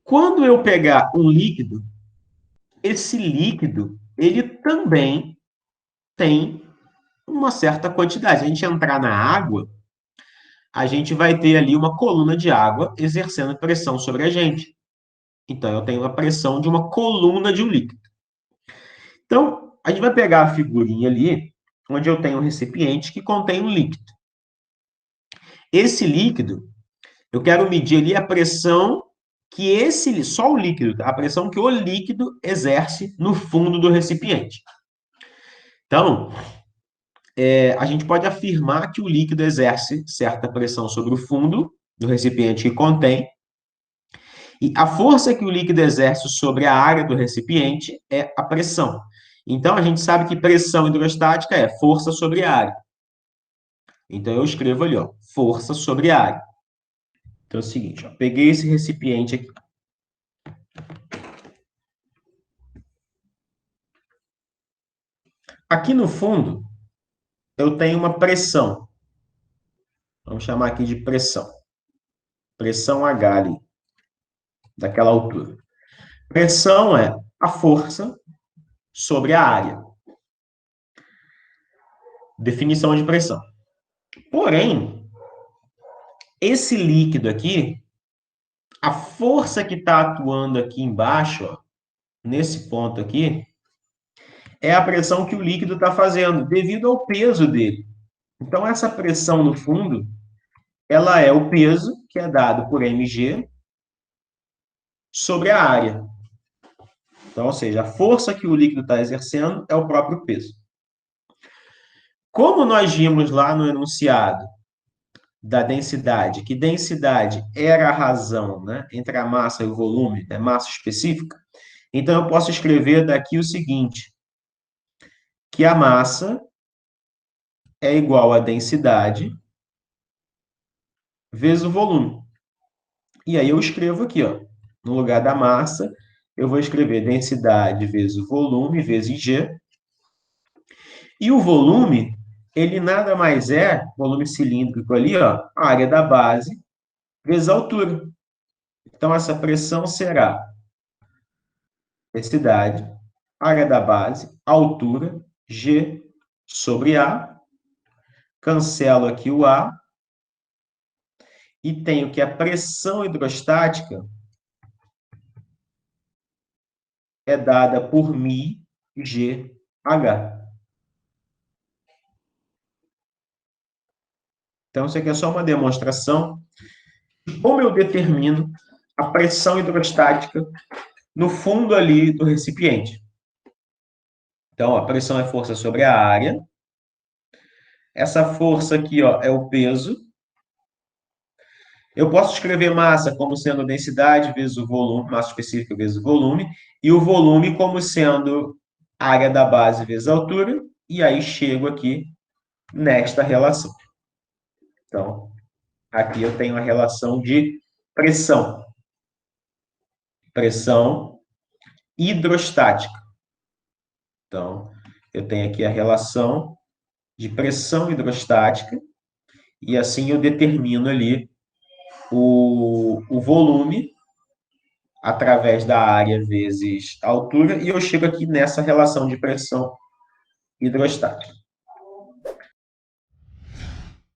Quando eu pegar um líquido, esse líquido, ele também tem uma certa quantidade. Se a gente entrar na água, a gente vai ter ali uma coluna de água exercendo pressão sobre a gente. Então, eu tenho a pressão de uma coluna de um líquido. Então, a gente vai pegar a figurinha ali, onde eu tenho um recipiente que contém um líquido. Esse líquido, eu quero medir ali a pressão que só o líquido, tá? A pressão que o líquido exerce no fundo do recipiente. Então, a gente pode afirmar que o líquido exerce certa pressão sobre o fundo do recipiente que contém, e a força que o líquido exerce sobre a área do recipiente é a pressão. Então, a gente sabe que pressão hidrostática é força sobre a área. Então, eu escrevo ali, ó, força sobre a área. Então, é o seguinte, ó, peguei esse recipiente aqui. Aqui no fundo, eu tenho uma pressão. Vamos chamar aqui de pressão. Pressão H ali, daquela altura. Pressão é a força sobre a área. Definição de pressão. Porém, esse líquido aqui, a força que está atuando aqui embaixo, ó, nesse ponto aqui, é a pressão que o líquido está fazendo, devido ao peso dele. Então, essa pressão no fundo, ela é o peso que é dado por mg sobre a área. Então, ou seja, a força que o líquido está exercendo é o próprio peso. Como nós vimos lá no enunciado da densidade, que densidade era a razão, né, entre a massa e o volume, é massa específica, então eu posso escrever daqui o seguinte, que a massa é igual a densidade vezes o volume. E aí eu escrevo aqui, ó, no lugar da massa, eu vou escrever densidade vezes o volume, vezes G. E o volume, ele nada mais é, volume cilíndrico ali, ó, a área da base vezes a altura. Então, essa pressão será densidade, área da base, altura, G sobre A. Cancelo aqui o A. E tenho que a pressão hidrostática é dada por μ GH. Então, isso aqui é só uma demonstração de como eu determino a pressão hidrostática no fundo ali do recipiente. Então, a pressão é força sobre a área. Essa força aqui, ó, é o peso. Eu posso escrever massa como sendo densidade vezes o volume, massa específica vezes o volume, e o volume como sendo área da base vezes a altura, e aí chego aqui nesta relação. Então, aqui eu tenho a relação de pressão. Pressão hidrostática. Então, eu tenho aqui a relação de pressão hidrostática, e assim eu determino ali o volume através da área vezes a altura, e eu chego aqui nessa relação de pressão hidrostática.